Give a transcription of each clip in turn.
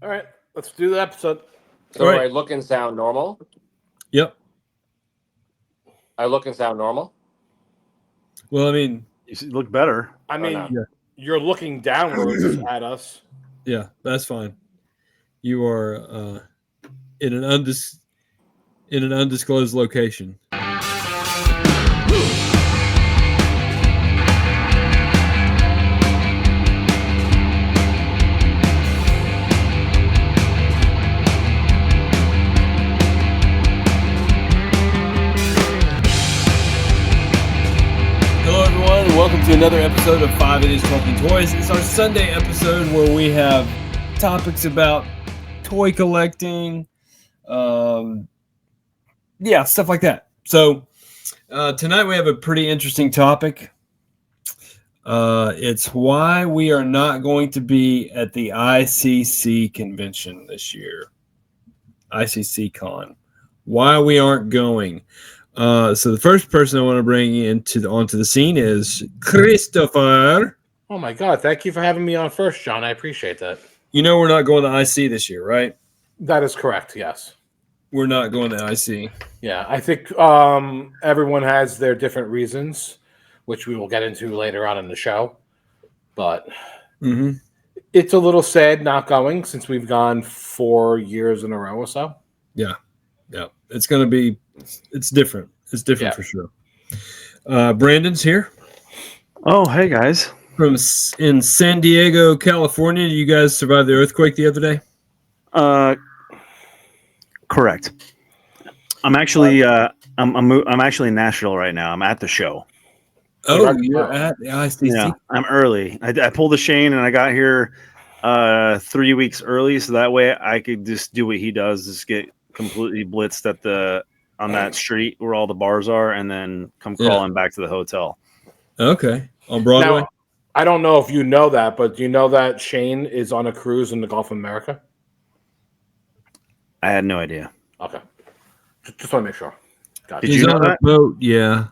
All right, let's do the episode. So Right. I look and sound normal. Yep. I look and sound normal. Well, I mean, You look better. I mean, no? Yeah. you're looking downwards at us. yeah, that's fine. You are in an undisclosed location. Hello, everyone, and welcome to another episode of 5 Idiots Talking Toys. It's our Sunday episode where we have topics about toy collecting, stuff like that. So tonight we have a pretty interesting topic. It's why we are not going to be at the ICC convention this year. ICC Con. Why we aren't going. So the first person I want to bring onto the scene is Christopher. Oh my God! Thank you for having me on first, John. I appreciate that. You know we're not going to IC this year, right? That is correct. Yes. We're not going to IC. Yeah, I think everyone has their different reasons, which we will get into later on in the show. But it's a little sad not going since we've gone 4 years in a row or so. Yeah. It's going to be. It's different. It's different for sure. Brandon's here Oh, hey guys. from in San Diego, California. You guys survived the earthquake the other day? Correct. I'm actually I'm actually in Nashville right now. I'm at the show. Oh, you're at the ICC. Yeah, I'm early. I pulled a Shane and I got here 3 weeks early, so that way I could just do what he does, just get completely blitzed on that street where all the bars are, and then come crawling back to the hotel. Okay, on Broadway. Now, I don't know if you know that, but do you know that Shane is on a cruise in the Gulf of America? I had no idea. Okay, just want to make sure. Gotcha. Did He's you know on a that? boat. Yeah.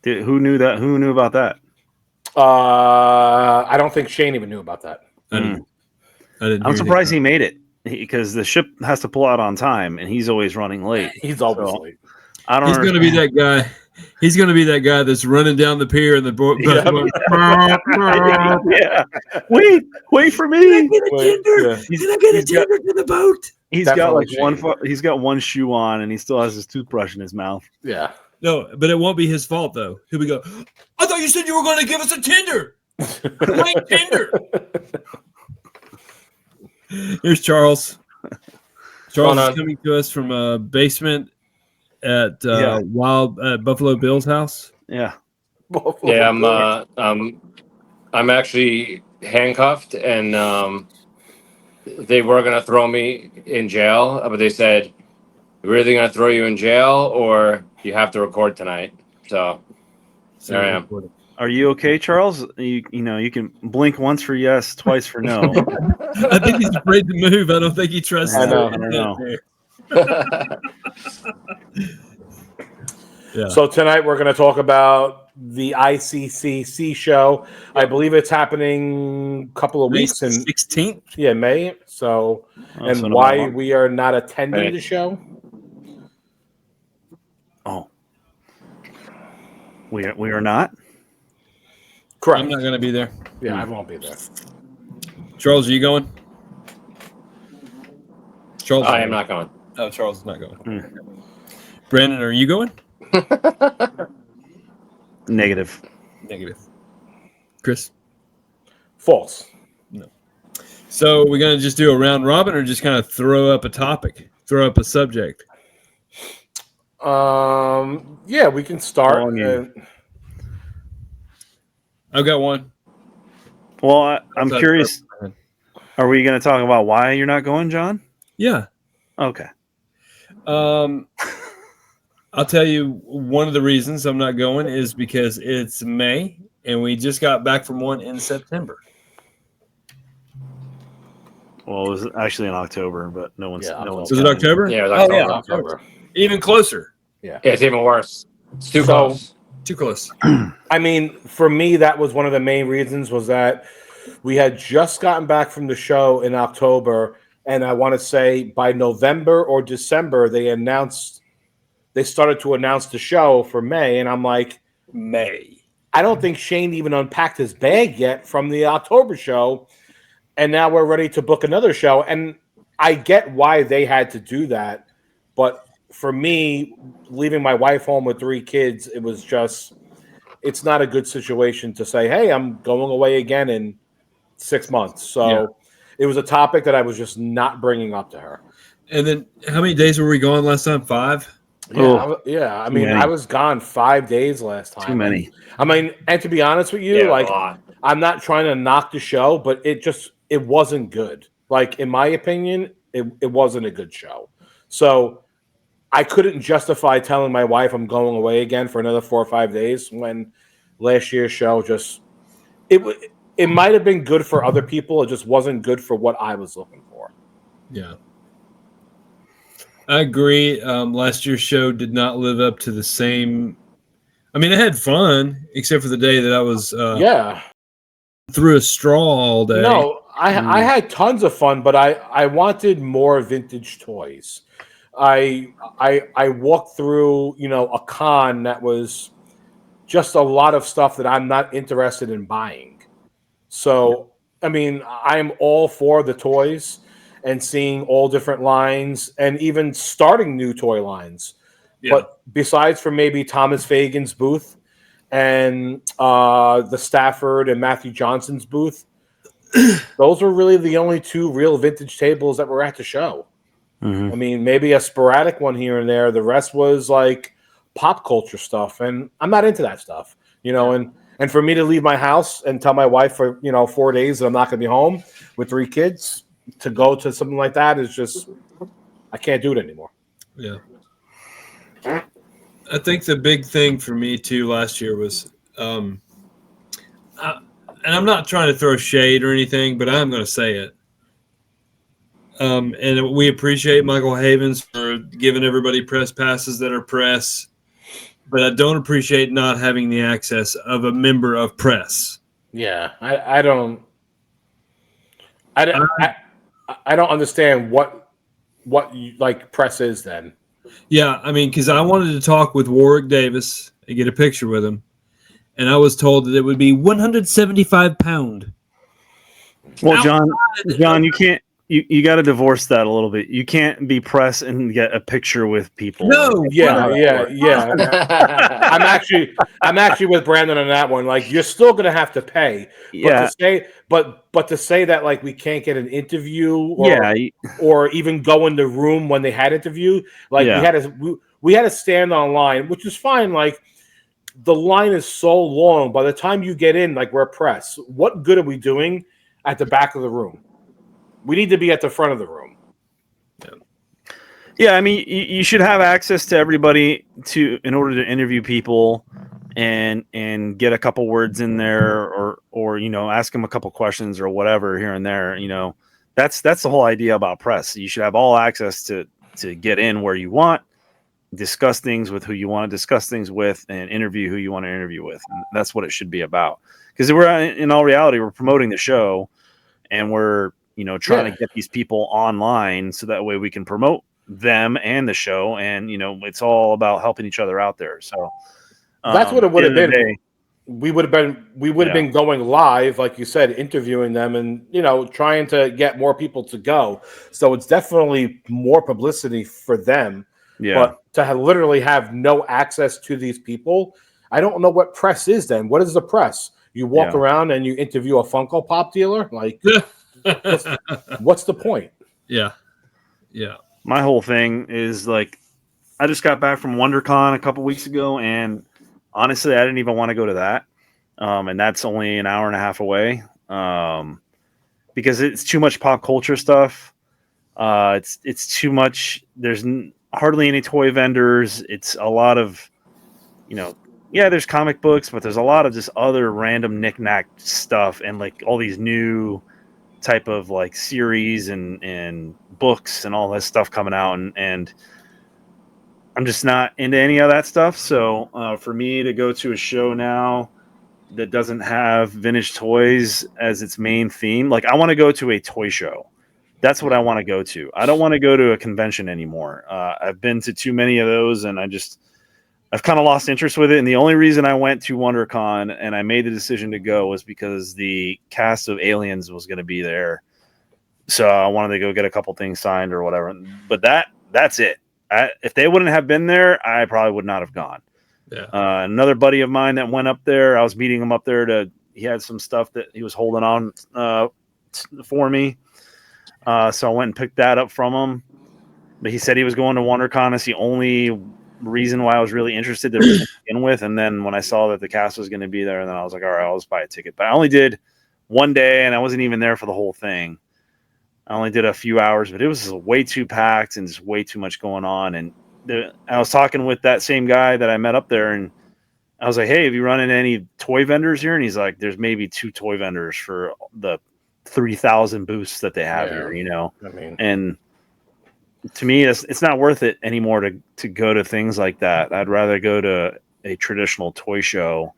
Who knew that? Who knew about that? I don't think Shane even knew about that. I didn't I'm surprised he made it because the ship has to pull out on time, and he's always running late. He's always So, late. I don't. He's going to be that guy. He's going to be that guy that's running down the pier and the boat. Yeah. Wait for me. Can I get a tender? He's- Can I get a he's got- tender to the boat? He's got like Definitely he's got one shoe on, and he still has his toothbrush in his mouth. Yeah. No, but it won't be his fault though. He'll be go. I thought you said you were going to give us a tender. Blank tender. Here's Charles. Charles is coming to us from a basement at Buffalo Bill's house. Yeah. Yeah, I'm actually handcuffed, and they were gonna throw me in jail, but they said we're either gonna throw you in jail or you have to record tonight. So there I am. Are you okay, Charles? You know you can blink once for yes, twice for no. I think he's afraid to move. I don't think he trusts. I know. the Yeah. So tonight we're going to talk about the ICCC show. I believe it's happening a couple of weeks in 16th. May. So and so why tomorrow. we are not attending Right. the show? Oh, we are not. Correct. I'm not going to be there. Yeah, I won't be there. Charles, are you going? Charles, I am not going. Oh, Charles is not going. Brandon, are you going? Negative. Negative. Chris? False. So we're going to just do a round robin or just kind of throw up a topic, throw up a subject? Yeah, we can start. Go on, you. I've got one. Well, I'm curious. Are we going to talk about why you're not going, John? Yeah. Okay. I'll tell you one of the reasons I'm not going is because it's May and we just got back from one in September. Well, it was actually in October, but no one's. Was it October? Yeah, it was October. October. Even closer. Yeah. Yeah, it's even worse. It's too So- close. Too close. I mean, for me, that was one of the main reasons was that we had just gotten back from the show in October, And I want to say by November or December, they started to announce the show for May. And I'm like, May. I don't think Shane even unpacked his bag yet from the October show. And now we're ready to book another show. And I get why they had to do that. But for me, leaving my wife home with 3 kids, it's not a good situation to say, hey, I'm going away again in 6 months. So it was a topic that I was just not bringing up to her. And then how many days were we gone last time? 5? Yeah. I mean, I was gone 5 days last time. Too many. And to be honest with you, I'm not trying to knock the show, but it wasn't good. Like, in my opinion, it wasn't a good show. So I couldn't justify telling my wife I'm going away again for another 4 or 5 days when last year's show it might have been good for other people. It just wasn't good for what I was looking for. Yeah. I agree. Last year's show did not live up to the same. I mean, I had fun, except for the day that I was through a straw all day. No, I had tons of fun, but I wanted more vintage toys. I walked through, a con that was just a lot of stuff that I'm not interested in buying. So, I mean, I'm all for the toys and seeing all different lines and even starting new toy lines. Yeah. But besides for maybe Thomas Fagan's booth and the Stafford and Matthew Johnson's booth, those were really the only 2 real vintage tables that were at the show. Mm-hmm. I mean, maybe a sporadic one here and there. The rest was like pop culture stuff, and I'm not into that stuff, And for me to leave my house and tell my wife for 4 days that I'm not going to be home with 3 kids to go to something like that is just, I can't do it anymore. Yeah. I think the big thing for me too last year was, and I'm not trying to throw shade or anything, but I'm going to say it. And we appreciate Michael Havens for giving everybody press passes that are press, but I don't appreciate not having the access of a member of press. Yeah, I don't understand what press is then. Yeah, I mean, because I wanted to talk with Warwick Davis and get a picture with him, and I was told that it would be £175. Well, John, you can't. You got to divorce that a little bit. You can't be press and get a picture with people. No, yeah. I'm actually with Brandon on that one. Like, you're still going to have to pay. But to say that like we can't get an interview or even go in the room when they had interview, like we had to stand online, which is fine. Like, the line is so long. By the time you get in, like, we're press. What good are we doing at the back of the room? We need to be at the front of the room. Yeah, I mean, you should have access to everybody in order to interview people and get a couple words in there or ask them a couple questions or whatever here and there. That's the whole idea about press. You should have all access to get in where you want, discuss things with who you want to discuss things with, and interview who you want to interview with. And that's what it should be about. Because in all reality, we're promoting the show, and we're trying to get these people online so that way we can promote them and the show. And, it's all about helping each other out there. So that's what it would have been. We would have been going live, like you said, interviewing them and, trying to get more people to go. So it's definitely more publicity for them. Yeah. But to literally have no access to these people, I don't know what press is then. What is the press? You walk around and you interview a Funko Pop dealer? Like, what's the point? Yeah. My whole thing is like, I just got back from WonderCon a couple weeks ago, and honestly, I didn't even want to go to that. And that's only an hour and a half away. Because it's too much pop culture stuff. It's too much. There's hardly any toy vendors. It's a lot of, there's comic books, but there's a lot of just other random knick-knack stuff and like all these new type of like series and books and all that stuff coming out, and I'm just not into any of that stuff. So for me to go to a show now that doesn't have vintage toys as its main theme, like I want to go to a toy show That's what I want to go to. I don't want to go to a convention anymore. I've been to too many of those, and I've kind of lost interest with it. And the only reason I went to WonderCon and I made the decision to go was because the cast of Aliens was going to be there. So I wanted to go get a couple things signed or whatever. But that's it. If they wouldn't have been there, I probably would not have gone. Yeah. Another buddy of mine that went up there, I was meeting him up there he had some stuff that he was holding on for me. So I went and picked that up from him. But he said he was going to WonderCon. That's the only reason why I was really interested to begin with. And then when I saw that the cast was going to be there, and then I was like, all right, I'll just buy a ticket. But I only did one day, and I wasn't even there for the whole thing. I only did a few hours, but it was just way too packed and just way too much going on. And I was talking with that same guy that I met up there, and I was like, hey, have you run into any toy vendors here? And he's like, there's maybe 2 toy vendors for the 3,000 booths that they have here, you know? I mean, and to me, it's not worth it anymore to go to things like that. I'd rather go to a traditional toy show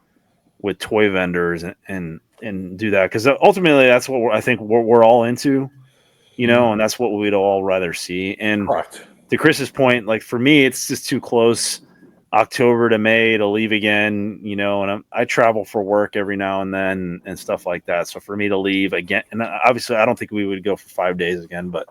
with toy vendors and do that. Because ultimately, that's what I think we're all into, you know, and that's what we'd all rather see. And correct. To Chris's point, like for me, it's just too close. October to May to leave again, you know, and I travel for work every now and then and stuff like that. So for me to leave again, and obviously I don't think we would go for 5 days again, but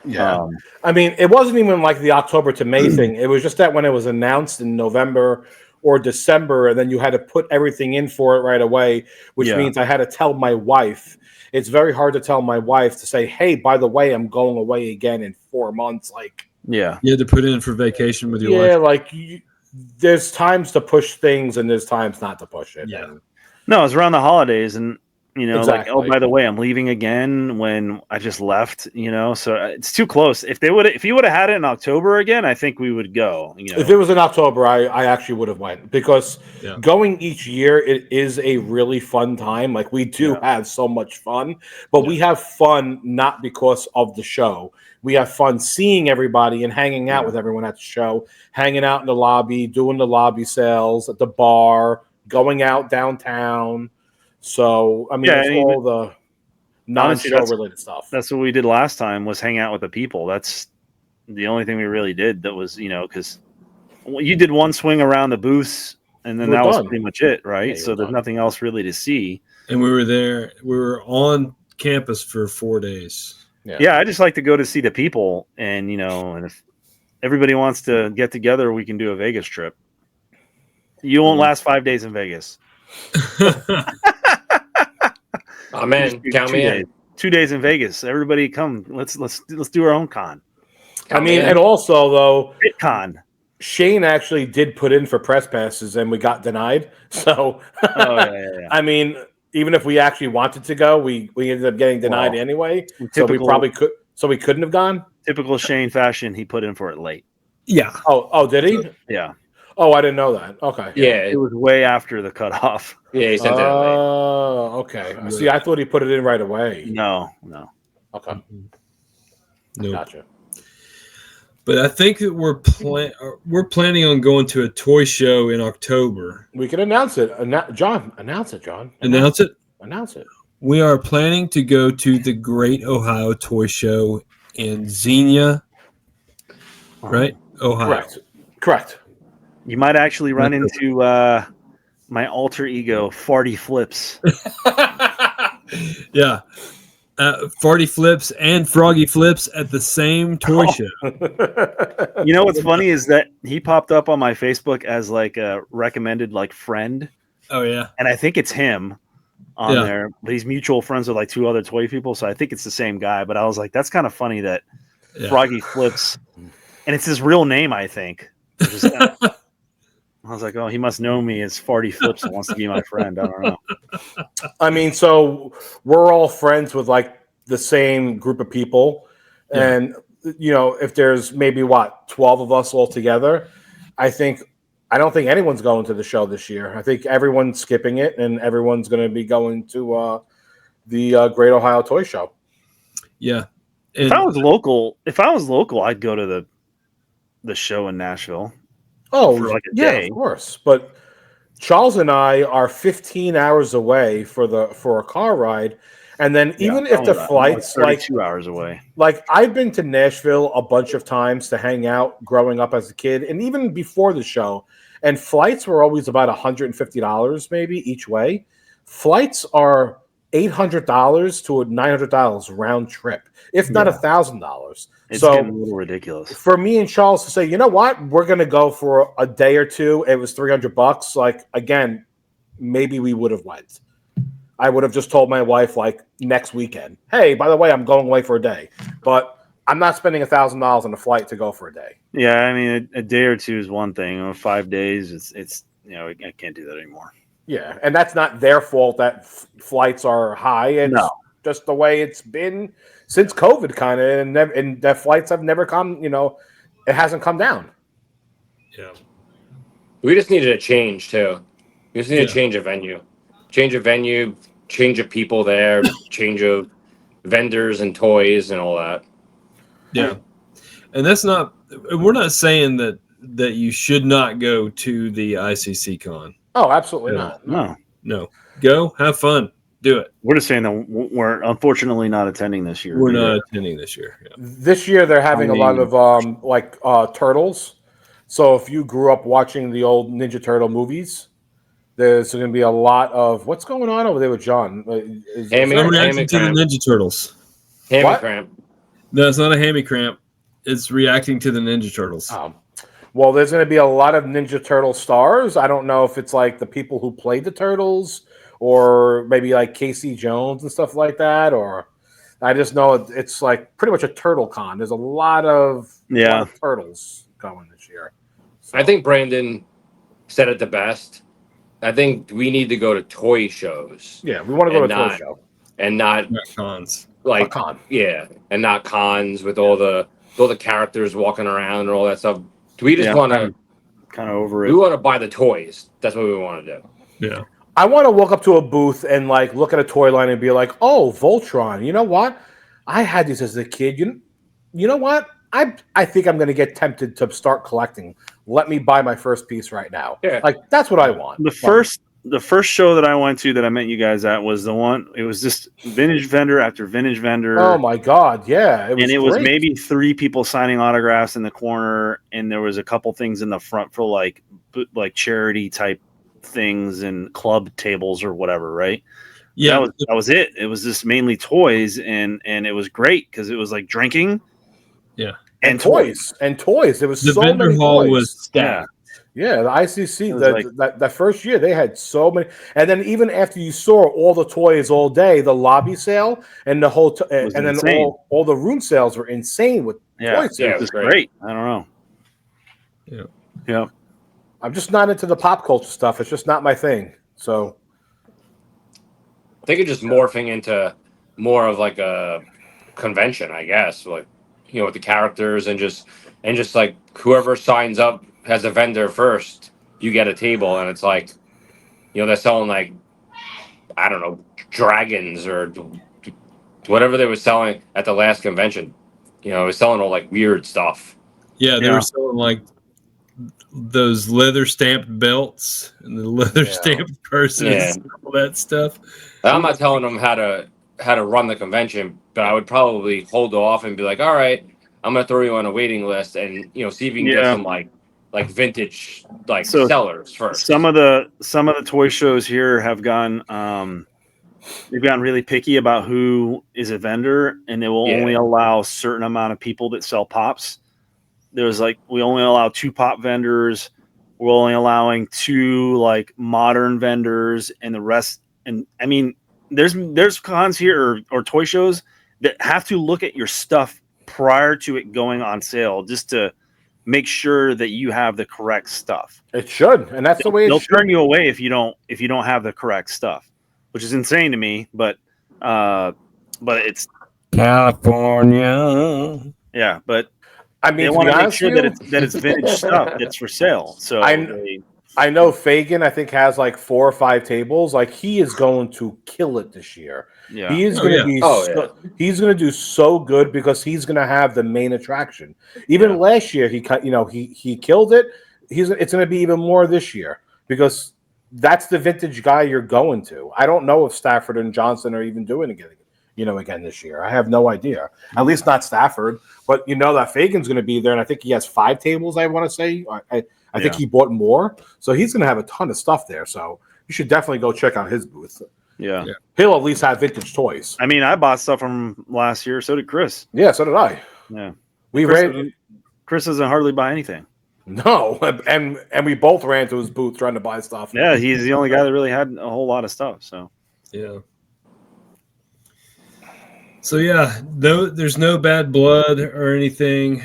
yeah, I mean, it wasn't even like the October to May thing. It was just that when it was announced in November or December, and then you had to put everything in for it right away, which means I had to tell my wife. It's very hard to tell my wife to say, hey, by the way, I'm going away again in 4 months. Like, you had to put in for vacation with your wife. Yeah, like there's times to push things and there's times not to push it. Yeah. And, no, it's around the holidays, and you know, exactly. like, oh, by the way, I'm leaving again when I just left, you know, so it's too close. If you would have had it in October again, I think we would go. You know, if it was in October, I actually would have went, because going each year, it is a really fun time. Like, we do have so much fun, but we have fun not because of the show. We have fun seeing everybody and hanging out with everyone at the show, hanging out in the lobby, doing the lobby sales at the bar, going out downtown. So, I mean, it's all the non-show related stuff. That's what we did last time, was hang out with the people. That's the only thing we really did that was, you know, because you did one swing around the booths and then that was pretty much it, right? So there's nothing else really to see. And we were there. We were on campus for 4 days. Yeah, I just like to go to see the people, and you know, and if everybody wants to get together, we can do a Vegas trip. You won't last 5 days in Vegas. I'm in. Count me in. 2 days in Vegas. Everybody come. Let's do our own con. I mean, and also though, BitCon. Shane actually did put in for press passes and we got denied. So I mean, even if we actually wanted to go, we ended up getting denied anyway. So we probably could. So we couldn't have gone. Typical Shane fashion. He put in for it late. Yeah. Oh, did he? Yeah. Oh, I didn't know that. Okay. Yeah, it was way after the cutoff. Yeah, he sent it out late. Oh, okay. See, I thought he put it in right away. No. Okay. Nope. Gotcha. But I think that we're planning on going to a toy show in October. We can announce it. John, announce it, John. Announce it? Announce it. We are planning to go to the Great Ohio Toy Show in Xenia, right? Ohio. Correct. You might actually run into my alter ego, Farty Flips. Yeah. Farty Flips and Froggy Flips at the same toy show. You know what's funny is that he popped up on my Facebook as like a recommended like friend. Oh, yeah. And I think it's him on there, but he's mutual friends with like 2 other toy people. So I think it's the same guy. But I was like, that's kind of funny that Froggy Flips, and it's his real name, I think. I was like, oh, he must know me as Farty Flips and wants to be my friend. I don't know. I mean, so we're all friends with like the same group of people. Yeah. And, you know, if there's maybe 12 of us all together, I don't think anyone's going to the show this year. I think everyone's skipping it and everyone's going to be going to the Great Ohio Toy Show. Yeah. And if I was local, I'd go to the show in Nashville. Oh, for like a day. Of course. But Charles and I are 15 hours away for a car ride, And then even if the flights 32 hours away. Like I've been to Nashville a bunch of times to hang out growing up as a kid, and even before the show. And flights were always about $150 maybe each way. Flights are $800 to $900 round trip, if not $1,000. It's so getting a little ridiculous for me and Charles to say, you know what, we're going to go for a day or two. It was $300. Like again, maybe we would have went. I would have just told my wife like next weekend, hey, by the way, I'm going away for a day, but I'm not spending $1,000 on a flight to go for a day. Yeah, I mean, a day or two is one thing. 5 days, it's I can't do that anymore. Yeah, and that's not their fault that flights are high. It's just the way it's been since COVID, kind of, and that flights have never come. It hasn't come down. Yeah, we just needed a change too. We just need to change a venue, change of people there, change of vendors and toys and all that. Yeah, and that's not. We're not saying that you should not go to the ICC Con. Oh, absolutely not. No. Go have fun. Do it. We're just saying that we're unfortunately not attending this year. We're not attending this year. Yeah. This year they're having a lot of turtles. So if you grew up watching the old Ninja Turtle movies, there's going to be a lot of what's going on over there with John. I'm reacting to the Ninja Turtles. Hammy cramp. No, it's not a hammy cramp. It's reacting to the Ninja Turtles. Well, there's going to be a lot of Ninja Turtle stars. I don't know if it's like the people who played the Turtles or maybe like Casey Jones and stuff like that. Or I just know it's like pretty much a Turtle Con. There's a lot of turtles going this year. So. I think Brandon said it the best. I think we need to go to toy shows. Yeah, we want to go to a toy show. And not cons. Like a con. Yeah, and not cons with all the characters walking around and all that stuff. We just want to kind of over it. We want to buy the toys. That's what we want to do. Yeah. I want to walk up to a booth and like look at a toy line and be like, "Oh, Voltron. You know what? I had these as a kid. You know what? I think I'm going to get tempted to start collecting. Let me buy my first piece right now." Yeah. Like that's what I want. The first show that I went to that I met you guys at was the one. It was just vintage vendor after vintage vendor. Oh my god, yeah! It was maybe 3 people signing autographs in the corner, and there was a couple things in the front for like charity type things and club tables or whatever, right? Yeah, that was it. It was just mainly toys, and it was great because it was like drinking. Yeah, and toys. There was the so vendor many hall toys. was stacked. Yeah, the ICC, that first year, they had so many. And then even after you saw all the toys all day, the lobby sale and the whole and then all the room sales were insane with toys. Yeah, it was great. I don't know. Yeah. I'm just not into the pop culture stuff. It's just not my thing. So I think it's just morphing into more of like a convention, I guess. Like, with the characters and just like whoever signs up as a vendor first, you get a table, and it's like, they're selling like, I don't know, dragons or whatever they were selling at the last convention. It was selling all like weird stuff. Yeah, they were selling like those leather stamped belts and the leather stamped purses, and all that stuff. I'm not telling them how to run the convention, but I would probably hold off and be like, all right, I'm gonna throw you on a waiting list and see if you can get some like vintage sellers first. Some of the toy shows here have gone they've gotten really picky about who is a vendor, and they will only allow a certain amount of people that sell pops. There's we only allow 2 pop vendors. We're only allowing 2 modern vendors, and the rest. And I mean, there's cons here or toy shows that have to look at your stuff prior to it going on sale just to make sure that you have the correct stuff. It should, and that's the way they'll turn you away if you don't have the correct stuff, which is insane to me. But it's California. Yeah, but I mean, they want to make sure that it's vintage stuff that's for sale. So I know Fagan, I think, has 4 or 5 tables. He is going to kill it this year. Yeah. He is going to be. He's going to do so good because he's going to have the main attraction. Even last year, he killed it. It's going to be even more this year because that's the vintage guy you're going to. I don't know if Stafford and Johnson are even doing again this year. I have no idea. At least not Stafford. But that Fagan's going to be there, and I think he has 5 tables, I want to say. I think he bought more. So he's going to have a ton of stuff there. So you should definitely go check out his booth. Yeah. He'll at least have vintage toys. I mean, I bought stuff from last year. So did Chris. Yeah, so did I. Yeah. Chris doesn't hardly buy anything. No, and we both ran to his booth trying to buy stuff. Yeah, he's the only guy that really had a whole lot of stuff. So yeah. So yeah, there's no bad blood or anything.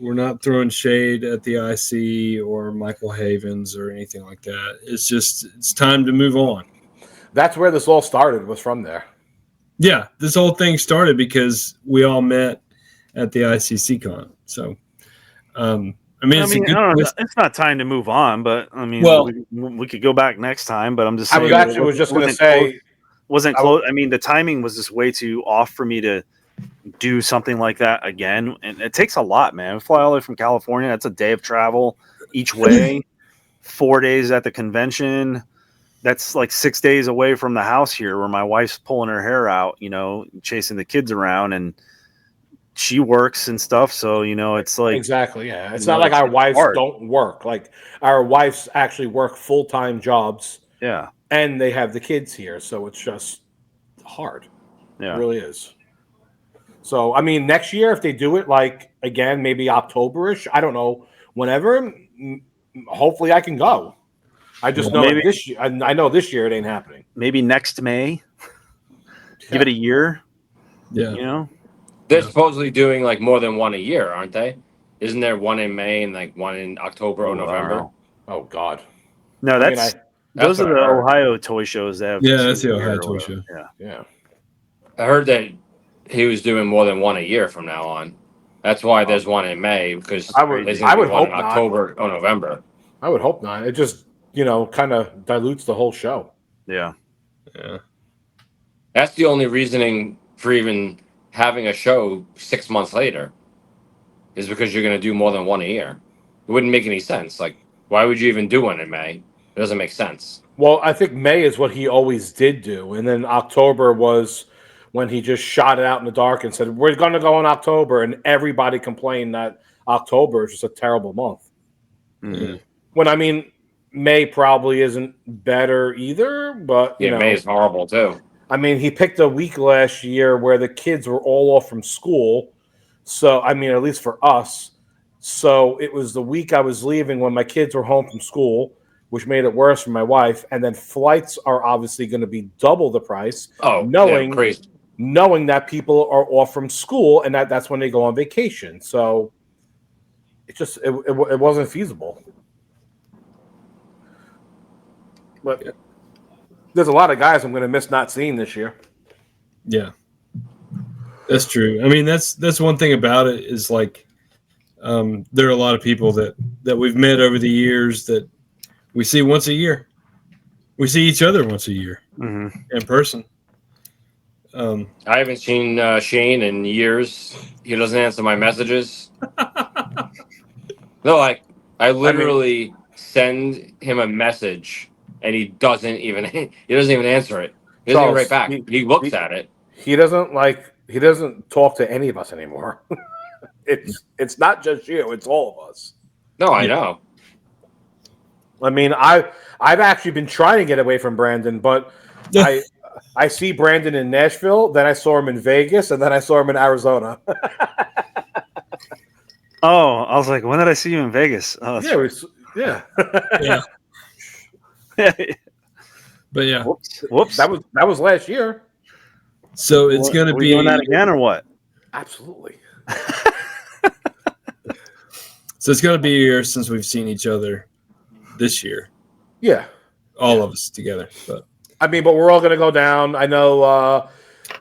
We're not throwing shade at the IC or Michael Havens or anything like that. It's time to move on. That's where this all started, was from there. Yeah, this whole thing started because we all met at the ICC Con. So, it's not time to move on, but I mean, we could go back next time. But I'm just saying, I was just going to say, wasn't close. I mean, the timing was just way too off for me to do something like that again, and it takes a lot, man. We fly all the way from California. That's a day of travel each way. 4 days at the convention. That's like 6 days away from the house here, where my wife's pulling her hair out, chasing the kids around, and she works and stuff. So, it's like exactly. Yeah. It's not like our wives don't work. Like our wives actually work full-time jobs. Yeah. And they have the kids here. So it's just hard. Yeah. It really is. So, I mean, next year, if they do it like again, maybe October-ish, I don't know, whenever, hopefully I can go. I just know this year. I know this year it ain't happening. Maybe next May. Give it a year. Yeah. They're supposedly doing like more than one a year, aren't they? Isn't there one in May and like one in October or November? Oh God. No, those are the Ohio toy shows that have. Yeah, that's the Ohio toy show. Yeah. I heard that he was doing more than one a year from now on. That's why there's one in May, because I would hope not. October or November. I would hope not. It just kind of dilutes the whole show. Yeah. Yeah. That's the only reasoning for even having a show 6 months later, is because you're going to do more than one a year. It wouldn't make any sense. Like, why would you even do one in May? It doesn't make sense. Well, I think May is what he always did do. And then October was when he just shot it out in the dark and said, we're going to go in October. And everybody complained that October is just a terrible month. Mm-hmm. When, I mean, May probably isn't better either, but May is horrible too. I mean, he picked a week last year where the kids were all off from school. So, I mean, at least for us. So it was the week I was leaving when my kids were home from school, which made it worse for my wife. And then flights are obviously going to be double the price. Oh, knowing crazy. Knowing that people are off from school and that's when they go on vacation. So it wasn't feasible. But there's a lot of guys I'm going to miss not seeing this year. Yeah, that's true. I mean, that's one thing about it is like there are a lot of people that we've met over the years that we see once a year. We see each other once a year in person. I haven't seen Shane in years. He doesn't answer my messages. No, I literally send him a message and he doesn't even answer it. He doesn't even write back. He looks at it. He doesn't talk to any of us anymore. It's not just you, it's all of us. No, I know. I mean, I've actually been trying to get away from Brandon, but I see Brandon in Nashville, then I saw him in Vegas, and then I saw him in Arizona. Oh, I was like, when did I see you in Vegas? Oh, yeah. But yeah. Whoops. That was last year. So it's going to be doing that again or what? Absolutely. So it's going to be a year since we've seen each other this year. Yeah. All of us together. But we're all going to go down. I know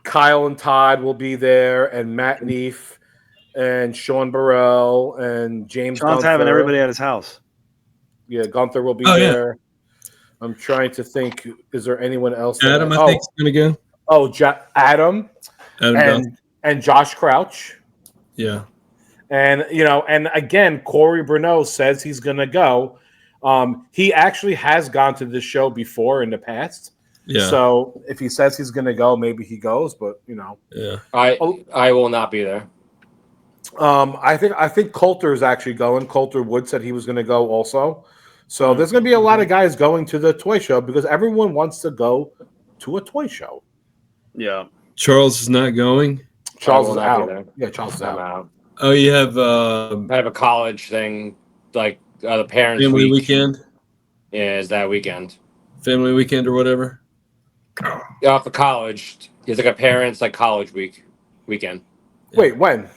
Kyle and Todd will be there, and Matt Neef, and Sean Burrell, and James Sean's Gunther. having everybody at his house. Yeah, Gunther will be Yeah. there. I'm trying to think. Is there anyone else? Adam, I think, is going to go. Oh, Adam and Josh Crouch. Yeah. And, and again, Corey Bruneau says he's going to go. He actually has gone to this show before in the past. Yeah. So if he says he's going to go, maybe he goes. But Yeah. I will not be there. I think Coulter is actually going. Coulter Wood said he was going to go also. So there's going to be a lot of guys going to the toy show because everyone wants to go to a toy show. Yeah. Charles is not going. Charles I is will not be out. there. Yeah, Charles is I'm out. out. Oh, you have I have a college thing, like the parents' family week. weekend, Is that weekend? family weekend or whatever. Yeah, for college. It's like a parents' like college weekend. Wait, when?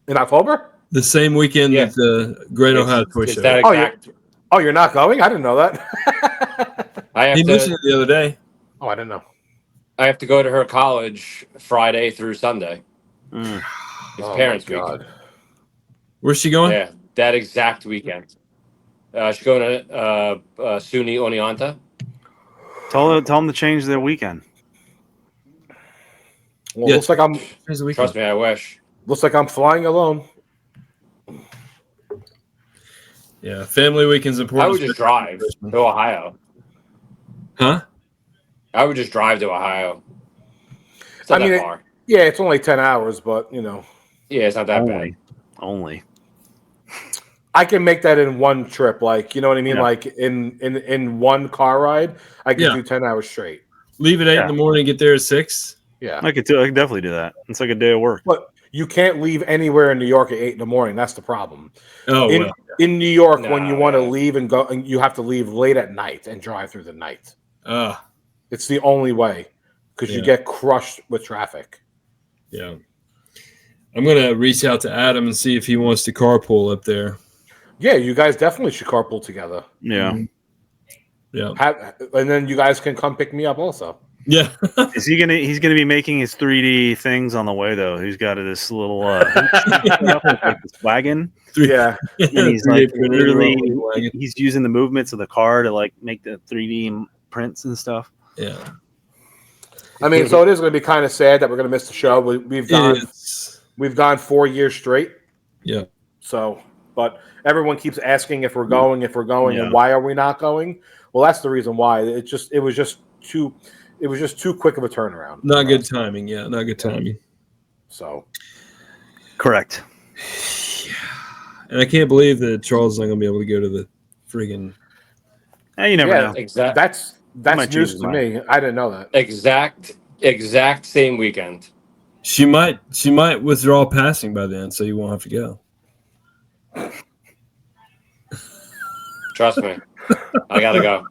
In October? The same weekend Yeah. that the Great Ohio Toy It's Show. that exact. Oh, you're not going? I didn't know that. I have He to. mentioned it the other day. Oh, I didn't know. I have to go to her college Friday through Sunday. Mm. It's Oh, parents' my week. God. Where's she going? Yeah, that exact weekend. She's going to SUNY Oneonta. Tell them to change their weekend. Well, Yeah. looks like I'm Where's the weekend? Trust me, I wish. flying alone. Yeah, family weekend's important. I would just drive to Ohio. Huh? I would just drive to Ohio. It's not that far. Yeah, it's only 10 hours, but Yeah, it's not that bad. Only. I can make that in one trip. Like, you know what I mean? Yeah. Like in one car ride, I can Yeah. do 10 hours straight. Leave at 8 in Yeah. the morning, get there at 6. Yeah. I could definitely do that. It's like a day of work. But you can't leave anywhere in New York at 8 in the morning. That's the problem. Oh, in, well. in New York, No, when you want to yeah. leave and go, and you have to leave late at night and drive through the night. It's the only way because you Yeah. get crushed with traffic. Yeah. I'm going to reach out to Adam and see if he wants to carpool up there. Yeah, you guys definitely should carpool together. Yeah. Mhm. Yeah. And then you guys can come pick me up also. Yeah. Is he gonna? He's gonna be making his 3D things on the way though. He's got this little like this wagon, Yeah. and he's like 3D printed literally wagon. he's using the movements of the car to like make the 3D prints and stuff. Yeah. I mean, so it is going to be kind of sad that we're going to miss the show. We've gone 4 years straight. Yeah. So, but everyone keeps asking if we're going, Yeah. and why are we not going? Well, that's the reason why. It was just too quick of a turnaround. Not good timing. Yeah. Not good timing. So, Correct. And I can't believe that Charles is not going to be able to go to the friggin' Hey, you never yeah, know. Exact, that's might change news his to mind. me. I didn't know that. exact same weekend. She might withdraw passing by then, so you won't have to go. Trust me, I gotta go.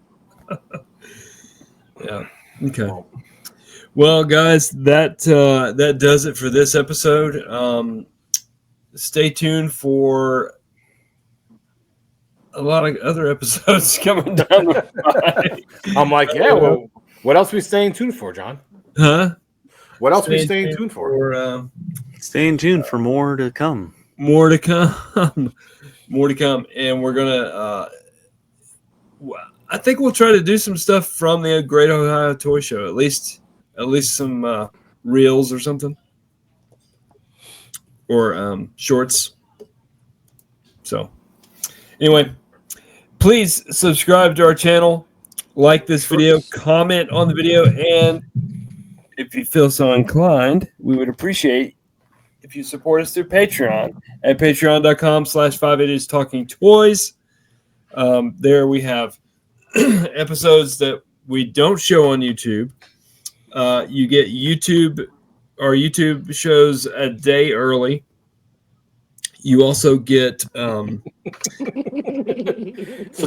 Yeah. Okay. Well, guys, that does it for this episode. Stay tuned for a lot of other episodes coming down the line. I'm like, yeah. Well, what else we staying tuned for, John? Huh? What else we staying tuned for? Stay in tune for more to come. More to come. More to come. And we're gonna I think we'll try to do some stuff from the Great Ohio Toy Show. At least some reels or something. Or shorts. So anyway, please subscribe to our channel, like this video, comment on the video, and if you feel so inclined, we would appreciate if you support us through Patreon at patreon.com/5idiotstalkingtoys. There we have episodes that we don't show on YouTube. You get our YouTube shows a day early. You also get Such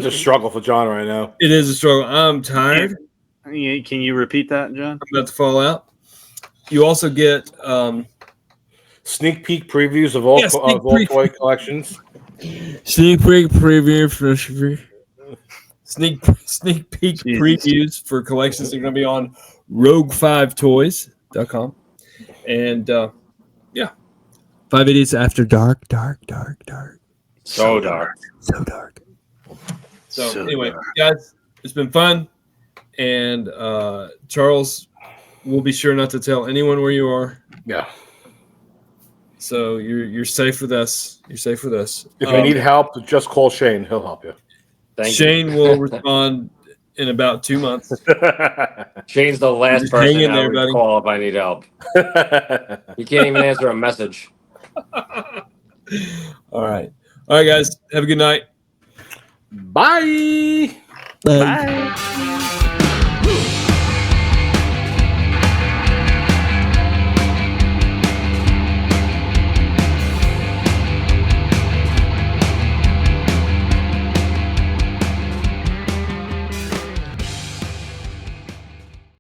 a struggle for John right now. it is a struggle. I'm tired. Can you repeat that, John? I'm about to fall out. You also get Sneak peek previews of all toy collections. sneak peek preview for sneak peek Jesus. previews for collections that are going to be on rogue5toys.com. And 5 Idiots After Dark. So dark. So dark. So So anyway, dark. guys, it's been fun. And Charles, we'll be sure not to tell anyone where you are. Yeah. So you're safe with us. You're safe with us. If you need help, just call Shane. He'll help you. Thank you. Shane will respond in about 2 months. Shane's the last Just person hang in I there, would buddy. call if I need help. He can't even answer a message. All right, guys. Have a good night. Bye. Bye.